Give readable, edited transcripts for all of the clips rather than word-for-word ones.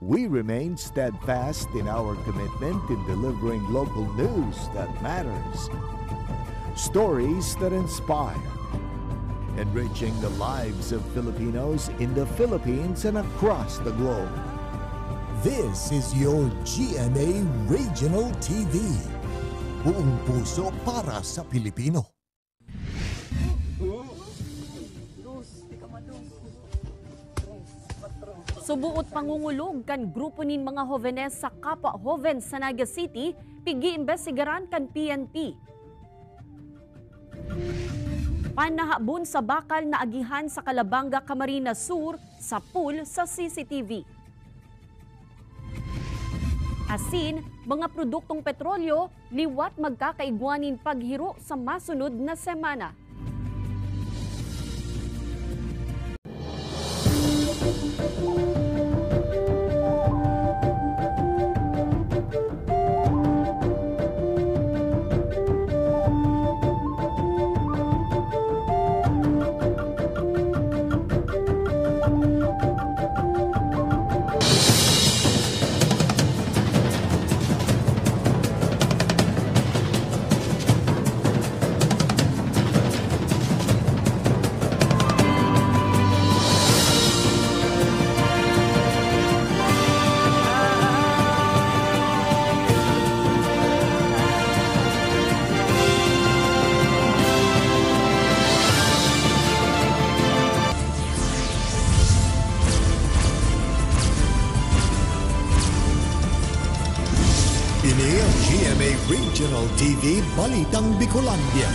We remain steadfast in our commitment in delivering local news that matters, stories that inspire, enriching the lives of Filipinos in the Philippines and across the globe. This is your GMA Regional TV. Buong puso para sa Pilipino. Subuot pangungulog kan grupo nin mga hovenes sa kapwa hoven sa Naga City, pigi-imbestigaran kan PNP. Panahabon sa bakal na agihan sa Calabanga, Camarines Sur sa pool sa CCTV. Asin, mga produktong petrolyo, liwat magkakaigwanin paghiro sa masunod na semana. Ini ang GMA Regional TV Balitang Bicolandia.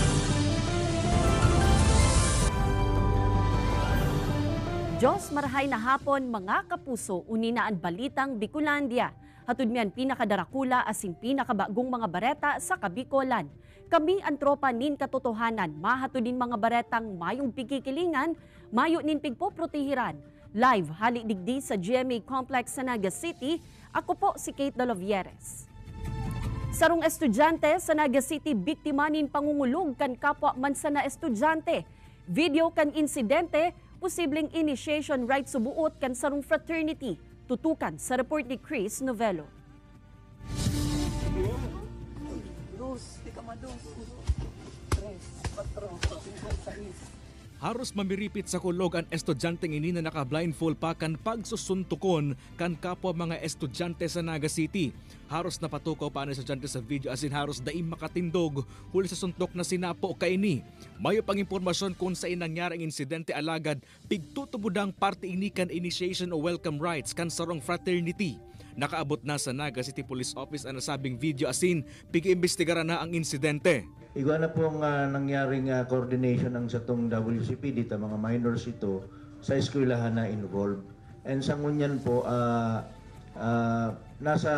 Diyos marahay na hapon mga kapuso, unina ang Balitang Bicolandia. Hatud miyan pinakadarakula asin pinakabagong mga bareta sa Kabikolan. Kami ang tropa nin katotohanan, mahatudin mga baretang mayong pikikilingan, mayo nin pigpoprotehiran. Live halik digdi sa GMA Complex sa Naga City, ako po si Kate Dalovieres. Sarong estudyante sa Naga City biktima nin pangungulog kan kapwa mansana estudyante. Video kan insidente, posibleng initiation right subuot kan sarong fraternity. Tutukan sa report ni Chris Novello. Haros mamiripit sa kulog ang estudyanteng ini na naka-blindfold pa kan pagsusuntukon kan kapwa mga estudyante sa Naga City. Haros napatukaw pa ang estudyante sa video asin haros daing makatindog huli sa suntok na sinapo kaini. Mayo pang impormasyon kung sa nangyari ang insidente alagad pigtutubudang parte ini kan initiation o welcome rites kan sarong fraternity. Nakaabot na sa Naga City Police Office ang nasabing video asin pig-iimbestigaran na ang insidente. Igwa na pong nangyaring coordination ng satong WCP dito, mga minors ito, sa eskwelahan na involved. And sa ngunyan po, nasa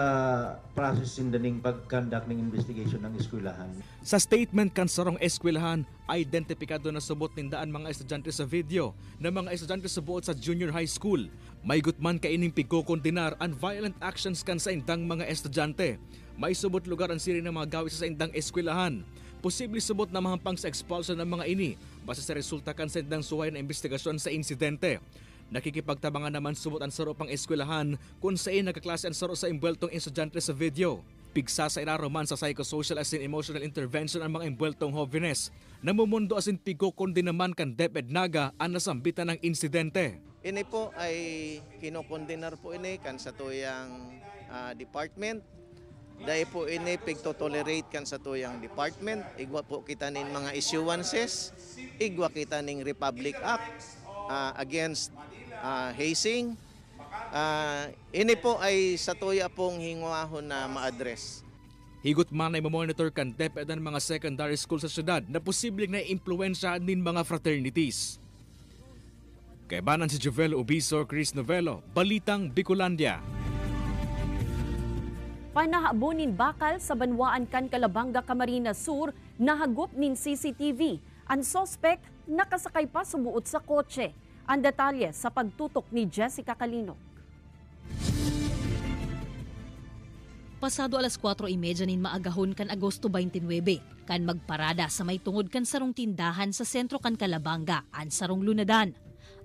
process din pag-conduct ng investigation ng eskwelahan. Sa statement kan sarong eskwelahan, identifikado na subot nindaan mga estudyante sa video na mga estudyante sa buot sa junior high school. May gutman kaining pigkokondinar ang violent actions kan sa indang mga estudyante. May subot lugar ang siri ng mga gawi sa indang eskwelahan. Posible subot na mahampang sa expulsion ng mga ini base sa resulta kan sa indang suway na investigasyon sa insidente. Nakikipagtabangan naman subot ang saro pang eskwelahan kung saan nagkaklase ang saro sa imbweltong estudyante sa video. Pigsa sa inaroman sa psychosocial as in emotional intervention ang mga imbweltong hovenes. Namumundo asin pigkokundi naman kan DepEd Naga ang nasambitan ng insidente. Ini po ay kinokondinar po ini kan sa tuyang department. Dahil po ini pigtotolerate kan sa tuyang department. Igwa po kita nin mga issuances. Igwa kita ning Republic Act against hazing. Ini po ay sa tuya pong hingwahon na ma-address. Higot man ay mamonitor kan DepEd ng mga secondary school sa syudad na posibleng na-impluensya nin mga fraternities. Kaibanan si Jovel Ubiso, Chris Novello, Balitang Bicolandia. Panahabonin bakal sa banwaan kan Calabanga, Camarines Sur, nahagop nin CCTV. Ang sospek nakasakay pa sumuot sa kotse. Ang detalye sa pagtutok ni Jessica Calino. Pasado alas 4:30 nin maagahon kan Agosto 29, kan magparada sa may tungod kan sarong tindahan sa sentro kan Calabanga, an sarong lunadan.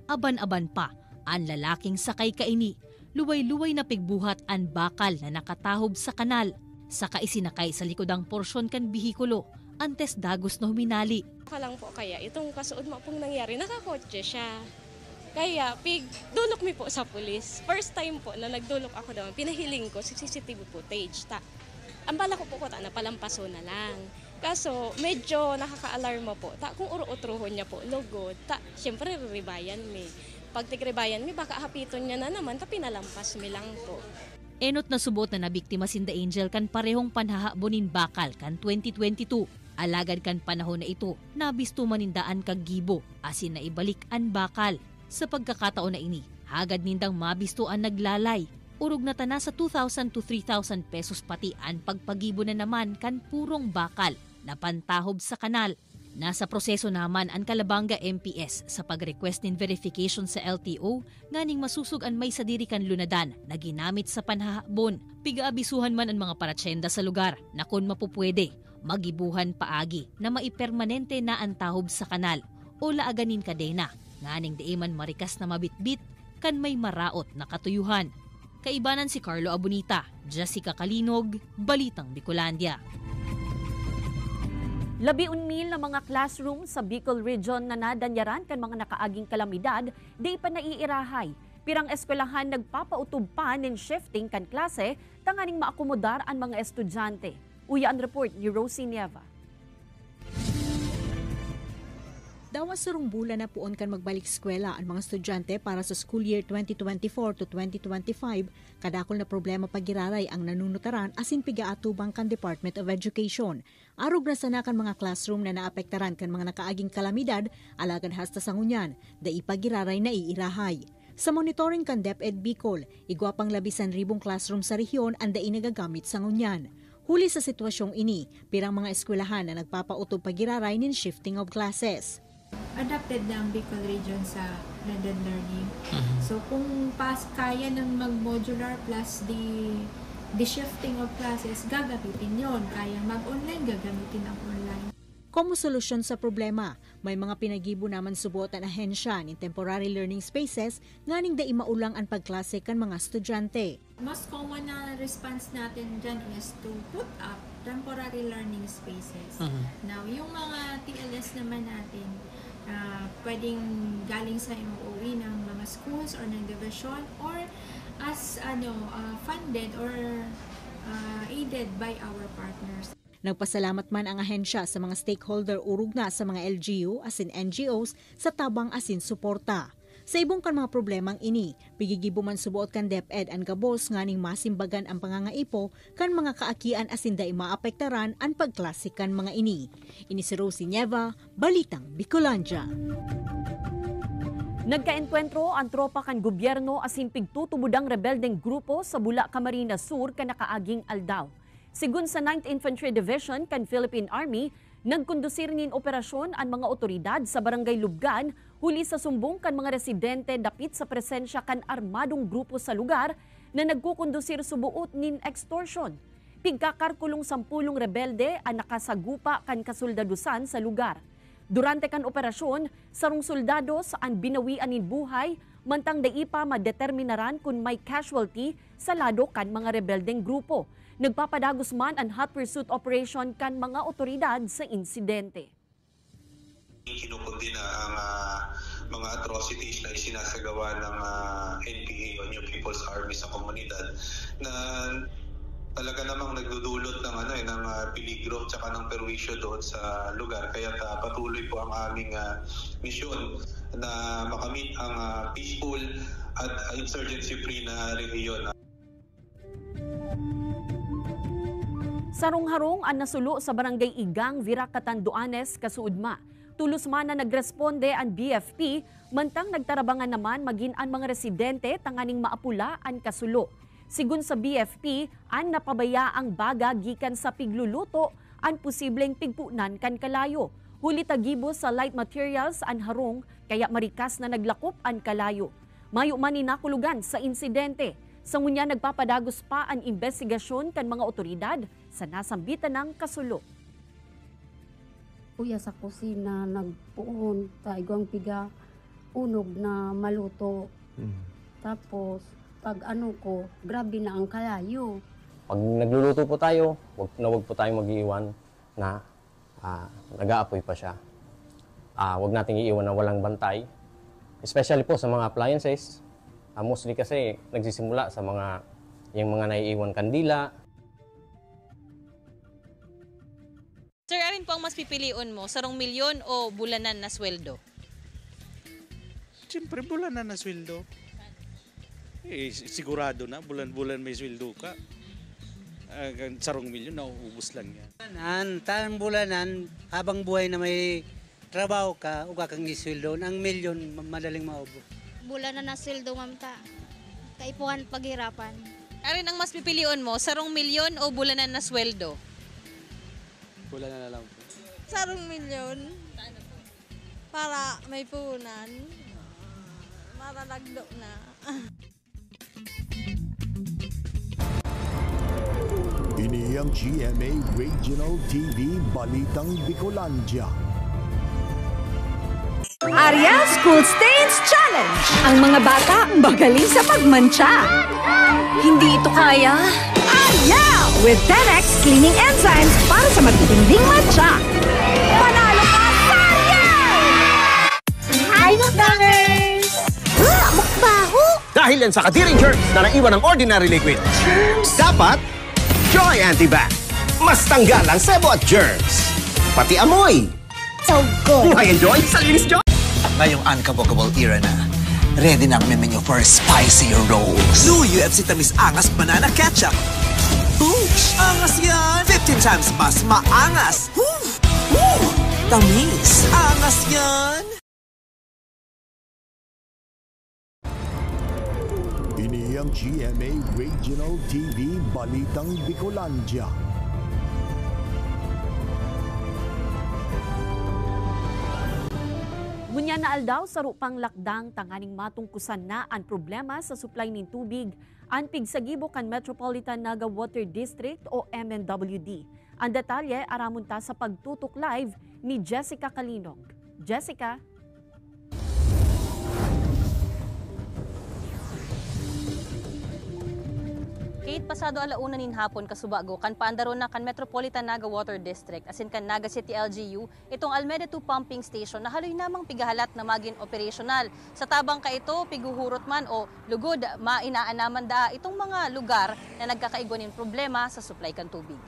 Aban-aban pa, ang lalaking sakay kaini, luway-luway na pigbuhat ang bakal na nakatahob sa kanal. Saka isinakay sa likodang porsyon kan bihikulo, antes dagos na huminali. Lang po kaya itong kasuod mo pong nangyari, nakakotse siya. Kaya dulok mi po sa pulis. First time po na nagdulok ako daw, pinahiling ko sa CCTV footage. Ang bala ko po na palampaso na lang. Kaso medyo nakaka-alarma po. Kung uro-utruhon niya po, lugod. Siyempre riribayan mi. Pag tigribayan mi, baka hapiton niya na naman, pinalampas mi lang po. Enot na subot na nabiktima si The Angel kan parehong panhahabonin bakal kan 2022. Alagad kan panahon na ito, nabisto manindaan kag gibo, asin na ibalik ang bakal. Sa pagkakataon na ini, hagad nindang mabisto ang naglalay. Urog na tana sa 2,000 to 3,000 pesos pati ang pagpagibo na naman kan purong bakal na pantahob sa kanal. Nasa proseso naman ang Calabanga MPS sa pag-request nin verification sa LTO nganing masusug ang may sadiri kan lunadan na ginamit sa panhahabon. Pigaabisuhan man ang mga paratsenda sa lugar na kung mapupwede, magibuhan paagi na maipermanente na ang tahob sa kanal o laaganin kadena nganing di man marikas na mabitbit kan may maraot na katuyuhan. Kaibanan si Carlo Abunita, Jessica Kalinog, Balitang Bicolandia. 11,000 na mga classroom sa Bicol Region na nadanyaran kan mga nakaaging kalamidad, di pa naiirahay. Pirang eskwelahan nagpapautub pa nin shifting kan klase, tanganing maakomodar ang mga estudyante. Uya ang report ni Rosie Nieva. Dawas sarong bulan na puon kan magbalik eskwela ang mga estudyante para sa school year 2024 to 2025. Kadakol na problema pagiraray ang nanunutaran asin pigaatubang kan Department of Education. Arog na sana kan mga classroom na naapektaran kan mga nakaaging kalamidad, alagad hasta sa ngunyan, da ipagiraray na iirahay. Sa monitoring kan DepEd Bicol, igwapang 11,000 classroom sa rehiyon ang dai nagagamit sa ngunyan. Huli sa sitwasyong ini, pirang mga eskwelahan na nagpapautob pagiraray nin shifting of classes. Adapted na ang Bicol region sa blended learning. So kung kaya ng mag-modular plus the shifting of classes, gagamitin yon. Kaya mag-online, gagamitin ang online. Como solusyon sa problema, may mga pinagibo naman subot ang ahensya ng temporary learning spaces nganing da imaulang ang pagklase kan mga estudyante. Most common na response natin dyan is to put up temporary learning spaces. Now, yung mga TLS naman natin, pwedeng galing sa MOE ng mga schools or ng division or as funded or aided by our partners. Nagpasalamat man ang ahensya sa mga stakeholder urug na sa mga LGU asin NGOs sa tabang asin suporta. Sa ibong kan mga problemang ini, pigigibo man subuot kan DepEd ang gabos nganing masimbagan ang pangangaipo kan mga kaakian asin da maapektaran ang pagklase kan mga ini. Ini si Rosie Nieva, Balitang Bicolandia. Nagkaenkwentro ang tropa kan gobyerno asin pigtutubudang rebeldeng grupo sa Bula, Camarines Sur kan nakaaging aldaw. Sigun sa 9th Infantry Division kan Philippine Army, nagkondusir nin operasyon ang mga otoridad sa Barangay Lubgan huli sa sumbong kan mga residente dapit sa presensya kan armadong grupo sa lugar na nagkukondusir subuot nin extortion. Pigkakarkulong 10 rebelde ang nakasagupa kan kasoldadusan sa lugar. Durante kan operasyon, sarong soldado saan binawian nin buhay, mantang daipa madeterminaran kung may casualty sa lado kan mga rebeldeng grupo. Nagpapadagos man ang hot pursuit operation kan mga otoridad sa insidente. Kinukundina ang mga atrocities na isinasagawa ng NPA o New People's Army sa komunidad na talaga namang nagdudulot ng ng peligro at ng perwisyo doon sa lugar. Kaya patuloy po ang aming misyon na makamit ang peaceful at insurgency-free na rehiyon. Sarong-harong ang nasulo sa Barangay Igang, Virac, Catanduanes, Kasuudma. Tulos man na nagresponde ang BFP, mantang nagtarabangan naman maging ang mga residente tanganing maapula ang kasulo. Sigun sa BFP, ang napabaya ang baga gikan sa pigluluto ang posibleng pigpunan kan kalayo. Huli tagibo sa light materials ang harong kaya marikas na naglakop ang kalayo. Mayo man inakulugan sa insidente. Sa ngunya nagpapadagos pa ang investigasyon kan mga otoridad sa nasambitan ng kasulo. Uya sa kusina nagpuon taigong piga unog na maluto. Tapos pag ano ko, grabe na ang kalayo. Pag nagluluto po tayo, wag po tayong mag-iiwan na nag-aapoy pa siya. Wag nating iiwan na walang bantay. Especially po sa mga appliances. Mostly kasi nagsisimula sa yung mga naiiwan kandila. Sir, arin po ang mas pipiliun mo, sarong milyon o bulanan na sweldo? Siyempre, bulanan na sweldo. Sigurado na, bulan-bulan may sweldo ka. Sarong milyon, nauubos lang yan. Tanang bulanan, habang buhay na may trabaho ka, uga kang isweldo, ang milyon madaling maubos. Bulanan na sweldo, ma'am ta. Kaipuhan paghirapan. Arin ang mas pipiliun mo, sarong milyon o bulanan na sweldo? Bulanan na lang po. Sarong milyon. Para may punan. Maralagdo na. Ini ang GMA Regional TV Balitang Bicolandia. Arya School Stains Challenge! Ang mga bata magaling sa pagmantsa. Hindi ito kaya? Arya! With 10x cleaning enzymes para sa matitinding matcha. Panalo ka sa Arya! Hi, mukbangers! Mukbaho! Dahil yan sa kadiring germs na naiwan ng ordinary liquid. Dapat Joy Antibac. Mas tanggal ang sebo at germs. Pati amoy. So good! May enjoy sa linis Joy! Ngayong unkabogable era na, ready na ang menu for spicier rolls. New UFC Tamis Angas Banana Ketchup. Boosh! Angas yan! 15 times mas maangas! Tamis! Angas yan! Ini ang GMA Regional TV Balitang Bicolandia. Ngunya na aldaw sa rupang lakdang tanganing matungkusan na ang problema sa supply ng tubig ang pigsagibo kan Metropolitan Naga Water District o MNWD. Ang detalye aramon ta sa pagtutok live ni Jessica Kalinog. Jessica? Kate, pasado alauna nin hapon kasubago kan paandaron na kan Metropolitan Naga Water District asin kan Naga City LGU itong Almeda 2 pumping station na haloy namang pigahalat na maging operational. Sa tabang ka ito, piguhurot man o lugod, mainaanaman da itong mga lugar na nagkakaigwanin problema sa supply kan tubig.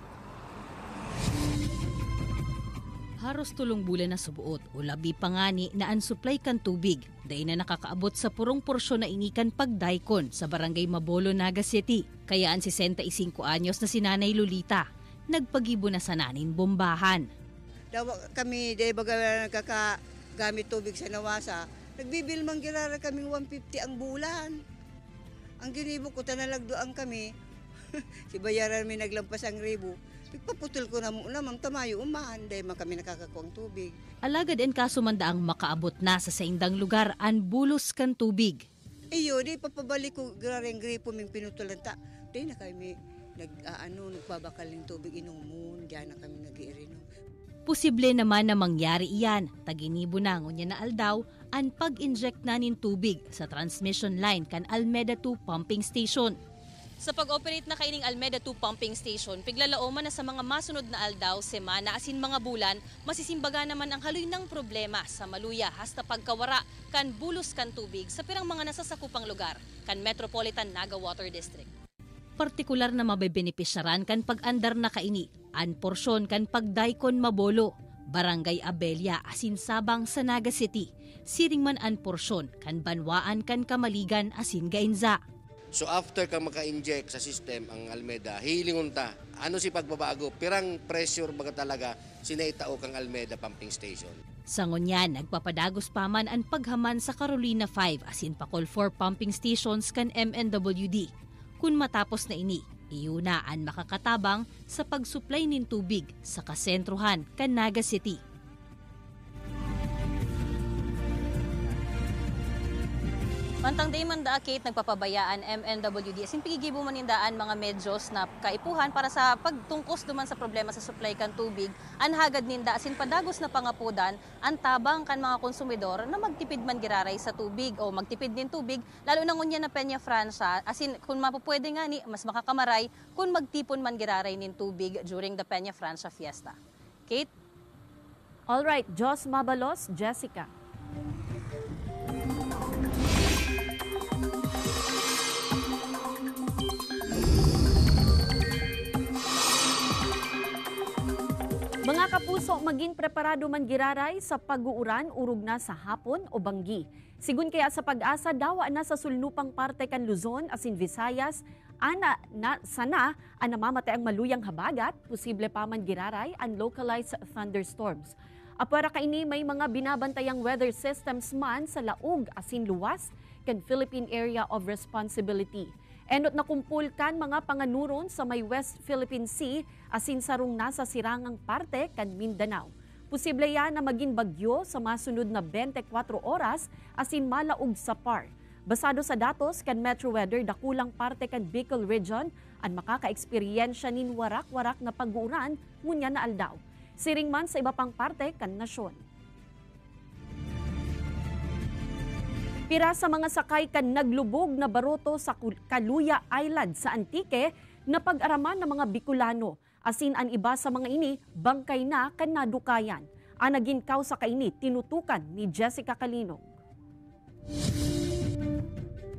Haros tulong bulan na subuot o labi pangani na ang supply kan tubig. Dahil na nakakaabot sa purong porsyon na inikan pagdaikon sa Barangay Mabolo, Naga City. Kaya ang 65 anyos na si Nanay Lolita, nagpagibo na sa nanin bombahan. Daw kami, dahil baga nagkakagamit tubig sa Nawasa, nagbibil manggirara kaming 150 ang bulan. Ang ginibo ko, tanalagdoan kami, si bayaran may naglampas ang ribo. Pagpaputol ko na muna, mang tamayo umahan, dahil man kami nakakakuang tubig. Alagad en kaso mandaang makaabot na sa saindang lugar ang bulos kan tubig. Iyo, di papabalik ko garang gripo ming pinutulan ta. Di na kami nagbabakal ng tubig inumun, diyan na kami nag-iirinom. Posible naman na mangyari iyan. Taginibo na ngunya na aldaw ang pag-inject na nin tubig sa transmission line kan Almeda 2 pumping station. Sa pag-operate na kaining Almeda 2 pumping station, piglalauman na sa mga masunod na aldaw, semana asin mga bulan, masisimbaga naman ang haloy ng problema sa maluya hasta pagkawara kan bulos kan tubig sa pirang mga nasasakupang lugar kan Metropolitan Naga Water District. Partikular na mabebenepisyaran kan pag-andar na kaini, an porsyon kan pagdaikon Mabolo, Barangay Abelia asin Sabang sa Naga City, siring man an porsyon kan Banwaan kan Kamaligan asin Gainza. So after ka maka-inject sa system ang Almeda, hilingon ta. Ano si pagbabago? Pirang pressure baga talaga sinaitao kang Almeda pumping station. Sa ngunyan, nagpapadagos pa man ang paghaman sa Carolina 5 asin Pacol 4 pumping stations kan MNWD. Kung matapos na ini, iuna ang makakatabang sa pagsupply nin tubig sa kasentruhan kan Naga City. Mantang day man da Kate nagpapabayaan MNWD asin pigigibo manindaan mga medyos na kaipuhan para sa pagtungkos duman sa problema sa supply kan tubig anhagad ninda asin padagos na pangapudan ang tabang kan mga konsumidor na magtipid man giraray sa tubig o magtipid din tubig lalo na ngunya na Peña Francia asin kung mapupwede nga ni mas makakamaray kung magtipon man giraray nin tubig during the Peña Francia fiesta. Kate? All right, Jos Mabalos, Jessica. Mga kapuso, maging preparado man giraray sa pag-uuran urog na sa hapon o banggi. Sigun kaya sa pag-asa, dawa na sa sulnupang parte kan Luzon asin Visayas, sana namamatay ang maluyang habagat, posible pa man giraray ang localized thunderstorms. Apara kaini may mga binabantayang weather systems man sa laog asin luwas kan Philippine Area of Responsibility. Enot na kumpulkan mga panganuron sa may West Philippine Sea asin sarong nasa sirangang parte kan Mindanao. Posible yan na maging bagyo sa masunod na 24 oras asin malaog sa par. Basado sa datos kan Metro Weather, dakulang parte kan Bicol Region ang makaka-eksperyensya nin warak-warak na pag-uuran ngunya na aldaw. Siring man sa iba pang parte kan nasyon. Pira sa mga sakay kan naglubog na baroto sa Kaluya Island sa Antique na pag-araman ng mga Bicolano. Asin ang iba sa mga ini, bangkay na kan nadukayan. Ang naging kausa kaini, tinutukan ni Jessica Calinog.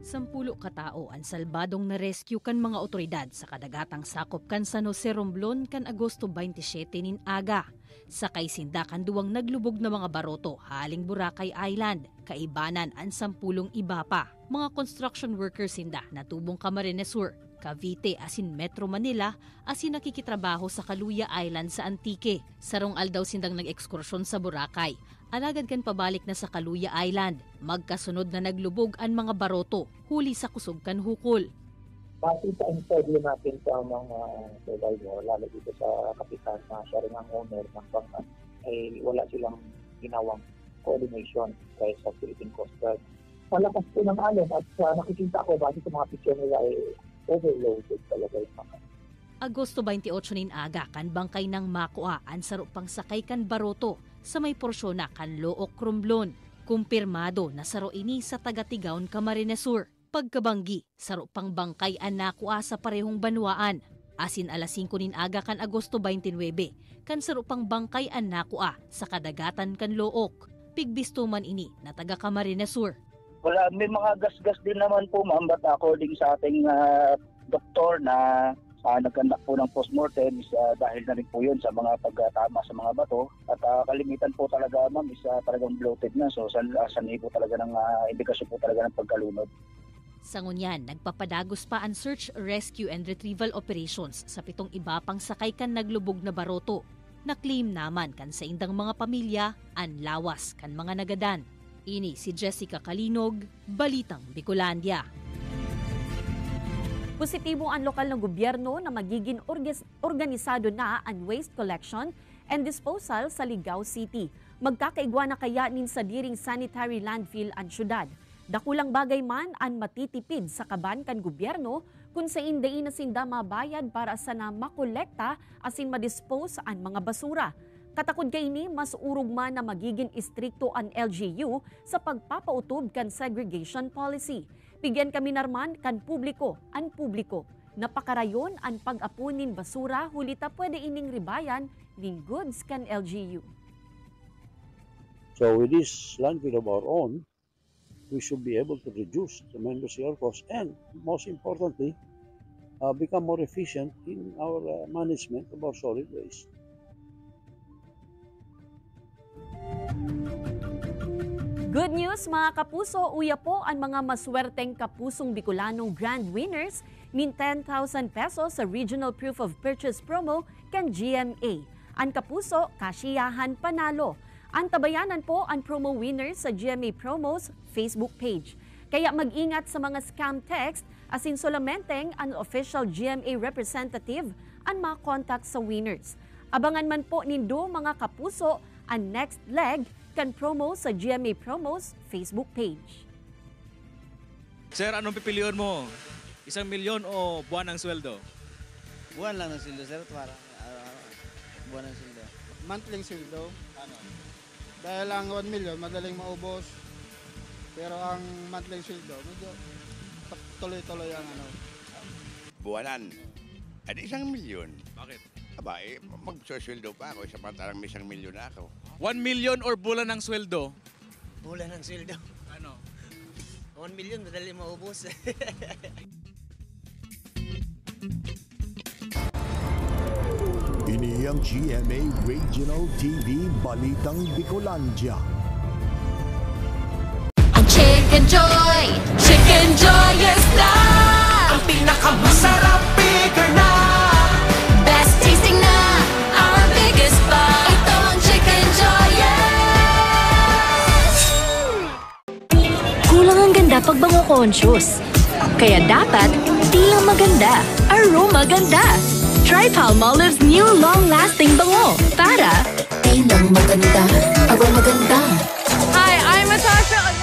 10 katao ang salbadong na rescue kan mga otoridad sa kadagatang sakop kan San Jose Romblon kan Agosto 27 nin aga. Sakay sinda kan duwang naglubog na mga baroto haling Boracay Island, kaibanan ang 10 iba pa. Mga construction workers sinda na tubong Camarines Sur, Cavite asin Metro Manila asin nakikitrabaho sa Kaluya Island sa Antique. Sarong aldaw sindang nag-ekskursyon sa Boracay. Alagad kan pabalik na sa Kaluya Island. Magkasunod na naglubog ang mga baroto, huli sa kusog kan hukol. Base sa interview natin sa mga survivor, lalo dito sa kapitan na siya rin ang owner ng bangka, ay wala silang ginawang coordination kaya sa Philippine Coast Guard. Malakas po ng alon at nakikita ko base sa mga picture nila ay overloaded talaga yung mga. Agosto 28 nin aga kan bangkay ng Makua ang sarupang sakay kan baroto sa may porsyon na kan Look Romblon. Kumpirmado na saro ini sa taga-Tigaon Camarines Sur. Pagkabanggi, sarupang bangkay ang nakua sa parehong banwaan. Asin alas 5 nin aga kan Agosto 29, kan sarupang bangkay ang nakua sa kadagatan kan Look. Pigbisto man ini na taga Camarines Sur. Wala, may mga gas-gas din naman po ma'am, but according sa ating doktor na nagkandak po ng postmortem dahil na rin po yun sa mga pagtama sa mga bato at kalimitan po talaga ma'am is talagang bloated na, so sanay po talaga ng indikasyon po talaga ng pagkalunod. Sa ngunyan, nagpapadagos pa ang search, rescue and retrieval operations sa 7 iba pang sakay kan naglubog na baroto. Na-claim naman kan sa indang mga pamilya ang lawas kan mga nagadan. Ini si Jessica Calinog, Balitang Bicolandia. Positibo ang lokal na gobyerno na magiging organisado na ang waste collection and disposal sa Ligao City. Magkakaigwa na kaya nin sa diring sanitary landfill ang syudad. Dakulang bagay man ang matitipid sa kaban kan gobyerno kung sa inday na sinda mabayad para sa na makolekta asin madispose ang mga basura. Katakod kay ini, mas urog man na magiging istrikto ang LGU sa pagpapautob kan segregation policy. Bigyan kami narman kan publiko, ang publiko. Napakarayon ang pag-apunin basura hulita pwede ining ribayan ning goods kan LGU. So with this landfill of our own, we should be able to reduce tremendously our costs and, most importantly, become more efficient in our management of our solid waste. Good news mga kapuso, uya po ang mga maswerteng kapusong Bicolanong grand winners nin 10,000 pesos sa Regional Proof of Purchase promo kan GMA. Ang kapuso, kasiyahan panalo. Ang tabayanan po ang promo winners sa GMA Promos Facebook page. Kaya mag-ingat sa mga scam text asin solamenteng ang official GMA representative ang mga contact sa winners. Abangan man po nindo mga kapuso ang next leg kan promo sa GMA Promos Facebook page. Sir, anong pipiliin mo? 1 milyon o buwan ng sweldo? Buwan lang ng sweldo, sir. Parang buwan ng sweldo. Monthly sweldo. Ano? Dahil ang 1 million, madaling maubos. Pero ang monthly sweldo, medyo tuloy-tuloy ang ano. Buwanan. At 1 milyon. Bakit? Aba, magsosweldo pa ako. Samantalang may 1 milyon na ako. 1 million or bulan ng sweldo? Bulan ng sweldo. Ano? 1 million, madali maubos. Ini ang GMA Regional TV Balitang Bicolandia. Ang Chicken Joy is na! Ang pinakamasarap, bigger na! Best tasting na, our biggest buy. Ito ang Chicken Joy, yes! Kulang ang ganda pag bango conscious. Kaya dapat, di lang maganda, aroma ganda. Try Palmolive's new long-lasting bango para di lang maganda, aroma ganda. Hi, I'm Natasha.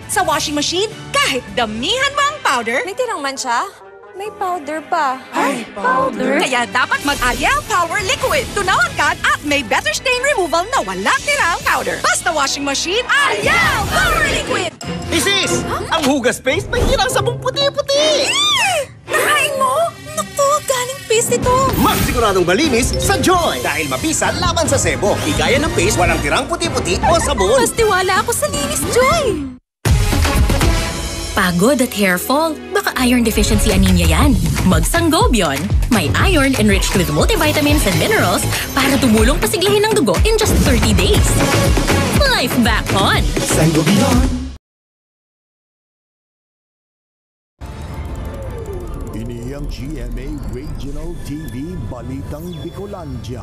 Sa washing machine, kahit damihan mo ang powder, may tirang mancha, may powder pa. Ay, powder? Kaya dapat mag-Ariel Power Liquid. Tunaw agad at may better stain removal na walang tirang powder. Basta washing machine, Ariel Power Liquid! Isis! Ang hugas paste may hirang sabong puti-puti! Nakain mo? Naku, galing paste ito. Mas siguradong malinis sa Joy! Dahil mabisa laban sa sebo. Igaya ng paste, walang tirang puti-puti o sabon. Mas tiwala ako sa linis, Joy! Pagod at hair fall? Baka iron deficiency anemia yan. Mag-Sangobion. May iron enriched with multivitamins and minerals para tumulong pasiglahin ng dugo in just 30 days. Life back on! Sangobion! Ini ang GMA Regional TV Balitang Bicolandia.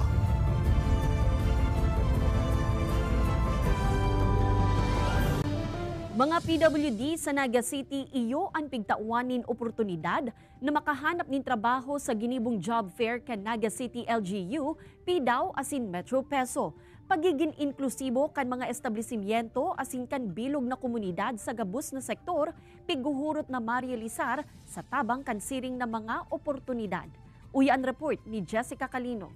Mga PWD sa Naga City, iyo ang pigtauanin oportunidad na makahanap ng trabaho sa ginibong job fair kan Naga City LGU, PDAW asin Metro Peso. Pagiging inklusibo kan mga establishmento asin kan bilog na komunidad sa gabus na sektor, piguhurot na marialisar sa tabang kan siring na mga oportunidad. Uyan report ni Jessica Calino.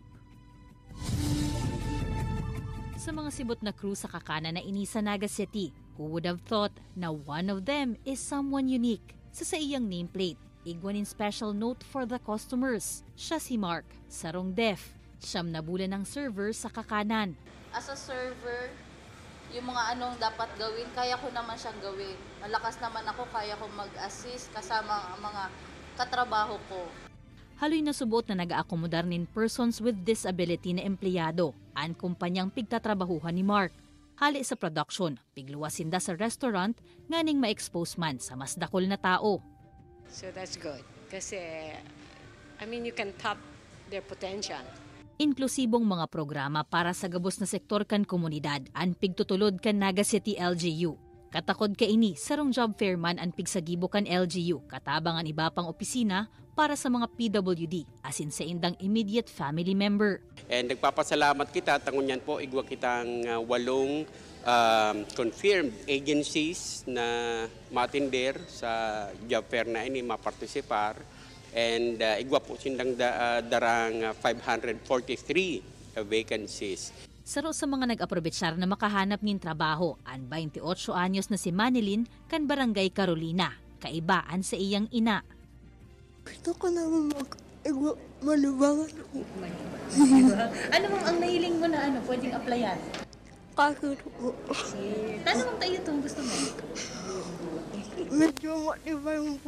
Sa mga sibot na crew sa kakana na ini sa Naga City, who would have thought na one of them is someone unique? Sa iyang nameplate, igwanin special note for the customers. Siya si Mark, sarong deaf. Siyam na bulan ng server sa kakanan. As a server, yung mga anong dapat gawin, kaya ko naman siyang gawin. Malakas naman ako, kaya ko mag-assist kasama ang mga katrabaho ko. Haloy na subot na nag-aakomodar nin persons with disability na empleyado, ang kumpanyang pigtatrabahuhan ni Mark. Hali sa production, pigluwasinda sa restaurant, nganing ma-expose man sa mas dakol na tao. So that's good. Kasi, you can tap their potential. Inklusibong mga programa para sa gabos na sektor kan komunidad, ang pigtutulod kan Naga City LGU. Katakod ka ini, sarong job fair man ang pigsagibo kan LGU, katabang ang iba pang opisina para sa mga PWD, asin sa indang immediate family member. And nagpapasalamat kita, tangon yan po, igwa kitang 8 confirmed agencies na matinder sa job fair na ini, mapartisipar. And igwa po sindang darang 543 vacancies. Saro sa mga nag-aprobetsar na makahanap ng trabaho, ang 28 anyos na si Manilyn kan Barangay Carolina, kaibaan sa iyang ina. Gusto ko na malubangan. Ano ang nahiling mo na pwedeng applyan? Kaso po. Ano mong tayo itong gusto mo? Medyo matiba yung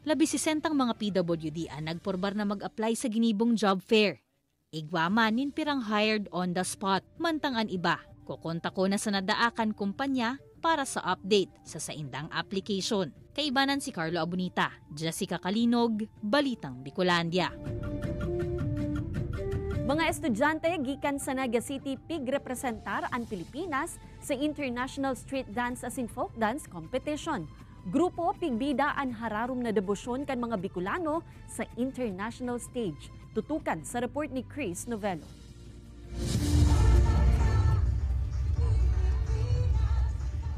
Labisisentang mga PWD ang nagporbar na mag-apply sa ginibong job fair. Igwaman nin pirang hired on the spot, mantang an iba. Kukonta ko na sa nadaakan kumpanya para sa update sa saindang application. Kaibanan si Carlo Abunita, Jessica Kalinog, Balitang Bicolandia. Mga estudyante gikan sa Naga City pigrepresentar ang Pilipinas sa International Street Dance as in Folk Dance Competition. Grupo pigbida ang hararom na debosyon kan mga Bicolano sa international stage. Tutukan sa report ni Chris Novello.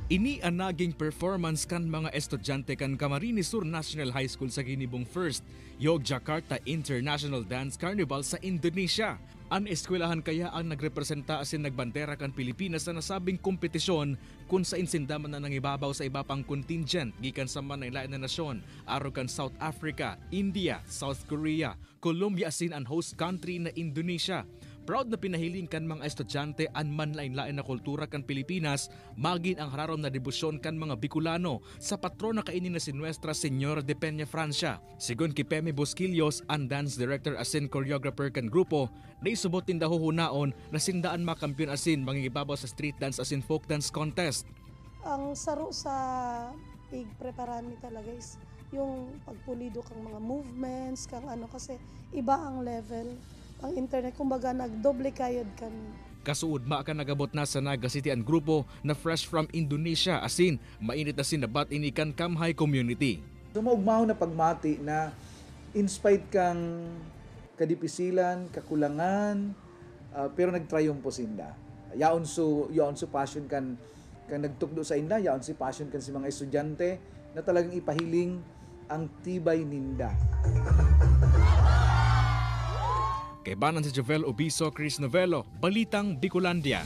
Ini ang naging performance kan mga estudyante kan Camarines Sur National High School sa Ginibong First Yogyakarta International Dance Carnival sa Indonesia. Ang eskwelahan kaya ang nagrepresenta asin nagbandera kan Pilipinas sa nasabing kompetisyon kung sa insindaman na nangibabaw sa iba pang contingent gikan sa manaylain na nasyon, aro kan South Africa, India, South Korea, Colombia asin ang host country na Indonesia. Proud na pinahiling kan mga estudyante ang manlain-lain na kultura kan Pilipinas, magin ang hararom na debosyon kan mga Bicolano sa patrona kainin na si Nuestra Señora de Peña Francia. Sigon ki Peme Bosquillos, ang dance director asin choreographer kan grupo, na isubot din dahuhunaon na sindaan makampiyon asin mangingibabaw sa street dance asin folk dance contest. Ang saro sa pigpreparan mi talaga is yung pagpulido kang mga movements, kang ano, kasi iba ang level. Ang internet, kumbaga nagdoble kayod kami. Kasuod ka nagabot na sa Naga City ang grupo na fresh from Indonesia asin mainit asin na bat inikan Kamhay community. Sumaugmaw na pagmati na inspired kang kadipisilan, kakulangan, pero nagtriumpo sinda. Yaon so passion kan nagtukdo sa inda, yaon si passion kan si mga estudyante na talagang ipahiling ang tibay ninda. Kay banan si Jovel Obiso, Chris Novelo, Balitang Bicolandia.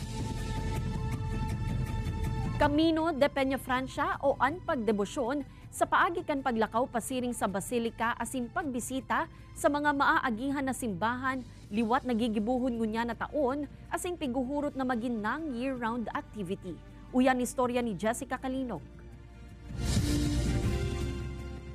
Camino de Peña Francia o an pagdebosyon sa paagi kan paglakaw pasiring sa basilika asin pagbisita sa mga maaagihan na simbahan, liwat nagigibuhon ngunya na taon asing piguhurot na maginang year-round activity. Uyan istorya ni Jessica Kalinog.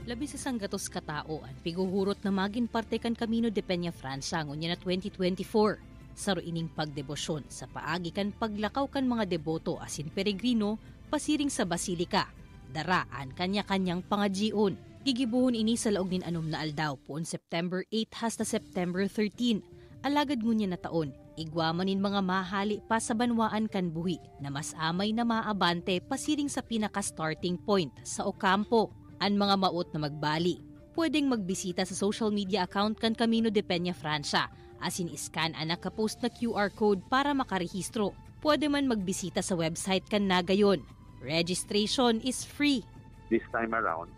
Labis sa sanggatos katao ang piguhurot na magin parte kan Camino de Peña Francia ngunya na 2024. Saro ining pagdebosyon sa paagi kan paglakaw kan mga deboto asin peregrino pasiring sa basilika. Daraan kanya-kanyang pangajion. Gigibuhon ini sa laog nin anom na aldaw poon September 8 hasta September 13. Alagad ngunya na taon, igwamanin mga mahali pa sa banwaan kan buhi na mas amay na maabante pasiring sa pinaka-starting point sa Ocampo. Ang mga maot na magbali, pwedeng magbisita sa social media account kan Camino de Peña Francia, asin iscan ang nakapost na QR code para makarehistro. Pwede man magbisita sa website kan nagayon. Registration is free. This time around,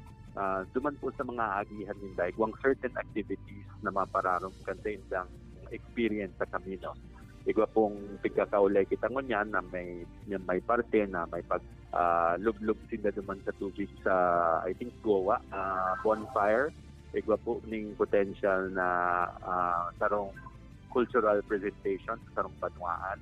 duman po sa mga agihan ninday, kung certain activities na mapararom kan sa indang experience sa Camino. Igwa pong pagkakaulay kita ngunyan na may parte na may lub-lub sila duman sa tubig sa, I think, Goa, bonfire. Igwa po ning potential na sarong cultural presentation, sarong banwaan,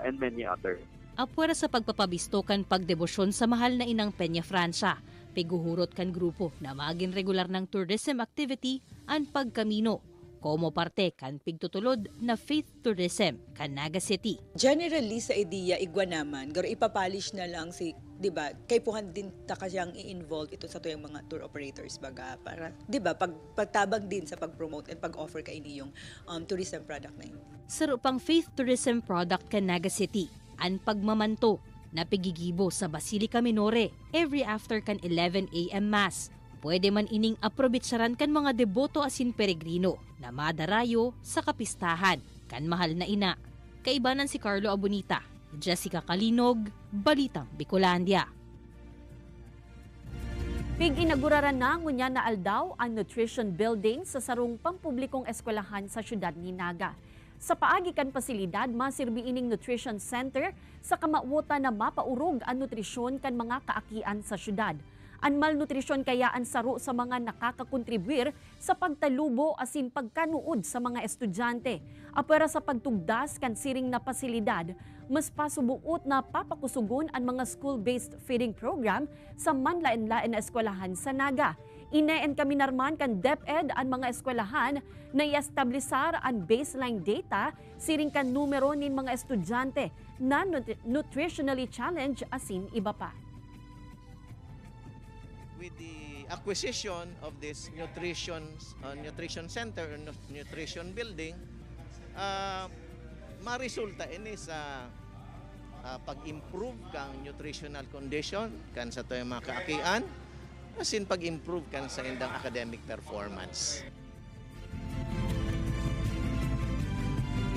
and many others. Apwera sa pagpapabisto kan pagdebosyon sa mahal na inang Peña Francia, piguhurot kan grupo na maging regular ng tourism activity ang pagkamino. Como parte kan pigtutulod na faith tourism kan Naga City. Generally sa idea igwa naman, garo ipapolish na lang si, 'di ba? Kay puhan din ta kasyang i-involve ito sa tuyang mga tour operators baga para 'di ba pagtabang din sa pag-promote and pag-offer kay ini yung tourism product na yun. Saro pang faith tourism product kan Naga City, ang pagmamanto na pigigibo sa Basilica Minore every after kan 11 AM mass. Pwede man ining aprobitsaran kan mga deboto asin peregrino na madarayo sa kapistahan kan mahal na ina. Kaibanan si Carlo Abonita, Jessica Kalinog, Balitang Bicolandia. Pig-inaguraran na ngunya na aldaw ang nutrition building sa sarong pampublikong eskwelahan sa syudad ni Naga. Sa paagi kan pasilidad, masirbi ining nutrition center sa kamawota na mapaurog ang nutrisyon kan mga kaakian sa syudad. Ang malnutrisyon kaya ang saro sa mga nakakakontribuir sa pagtalubo asin pagkanuod sa mga estudyante. Apwera sa pagtugdas kan siring na pasilidad, mas pasubuot na papakusugon ang mga school-based feeding program sa manlain-lain na eskwelahan sa Naga. Ineen kami narman kan DepEd ang mga eskwelahan na i-establisar ang baseline data siring kan numero nin mga estudyante na nutritionally challenged asin iba pa. With the acquisition of this nutrition center or nutrition building, maresulta ini sa pag-improve kang nutritional condition kan sa toy mga kaakian, asin pag-improve kan sa indang academic performance.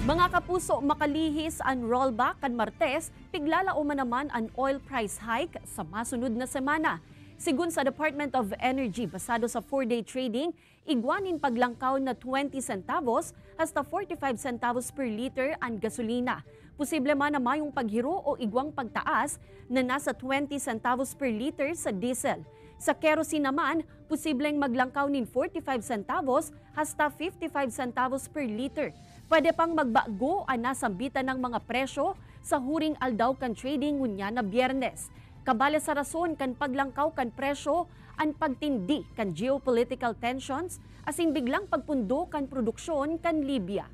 Mga kapuso, makalihis ang rollback kan Martes, piglalao man naman ang oil price hike sa masunod na semana. Sigun sa Department of Energy, basado sa 4-day trading, igwanin paglangkaw na 20 centavos hasta 45 centavos per liter ang gasolina. Posible man na mayong paghiro o igwang pagtaas na nasa 20 centavos per liter sa diesel. Sa kerosene naman, posibleng maglangkaw nin 45 centavos hasta 55 centavos per liter. Pwede pang magbago ang nasambitan ng mga presyo sa huring aldaw kan trading ngunya na Biyernes. Kabala sa rason kan paglangkaw kan presyo ang pagtindi kan geopolitical tensions asin biglang pagpundo kan produksyon kan Libya.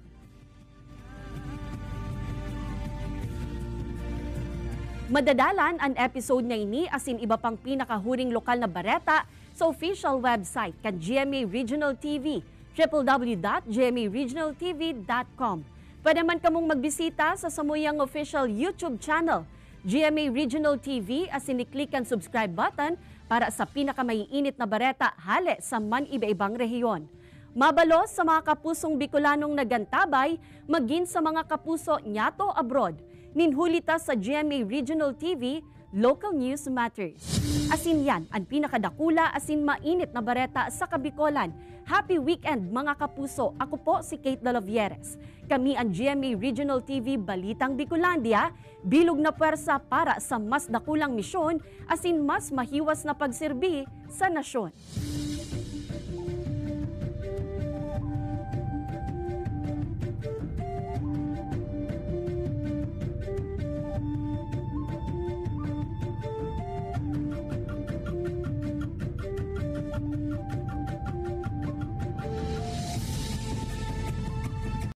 Madadalan ang episode na ini asin iba pang pinakahuring lokal na bareta sa official website kan GMA Regional TV, www.gmaregionaltv.com. Pwede man kamong magbisita sa samuyang official YouTube channel, GMA Regional TV, asin i-click ang subscribe button para sa pinakamaiinit na bareta hale sa man iba-ibang rehiyon. Mabalos sa mga kapusong Bicolanong nagantabay, maging sa mga kapuso nyato abroad. Ninhulita sa GMA Regional TV, Local News Matters. Asin yan ang pinakadakula asin mainit na bareta sa Kabicolan. Happy weekend mga kapuso. Ako po si Kate Dalavieres. Kami ang GMA Regional TV Balitang Bicolandia, bilog na pwersa para sa mas dakulang misyon asin mas mahiwas na pagserbi sa nasyon.